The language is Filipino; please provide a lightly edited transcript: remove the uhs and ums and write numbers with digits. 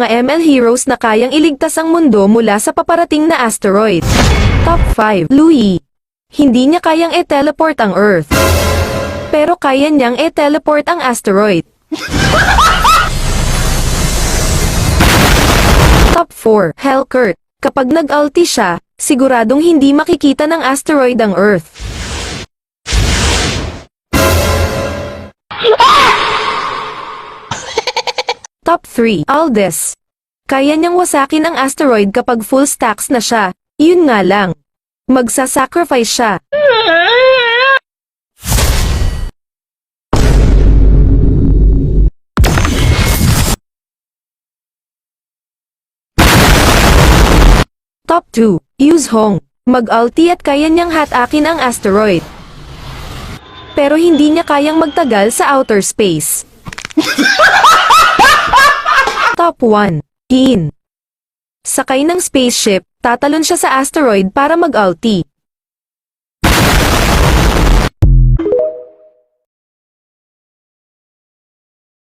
mga ML heroes na kayang iligtas ang mundo mula sa paparating na asteroid. Top 5. Louie. Hindi niya kayang e-teleport ang Earth. Pero kaya niyang e-teleport ang asteroid. Top 4. Hellcurt. Kapag nag-ulti siya, siguradong hindi makikita ng asteroid ang Earth. Top 3. Aldous. Kaya niyang wasakin ang asteroid kapag full stacks na siya. Yun nga lang. Magsasacrifice siya. Top 2. Yuzhong. Mag-ulti at kaya niyang hatakin ang asteroid. Pero hindi niya kayang magtagal sa outer space. Top 1. Yin. Sakay ng spaceship, tatalon siya sa asteroid para mag-ulti.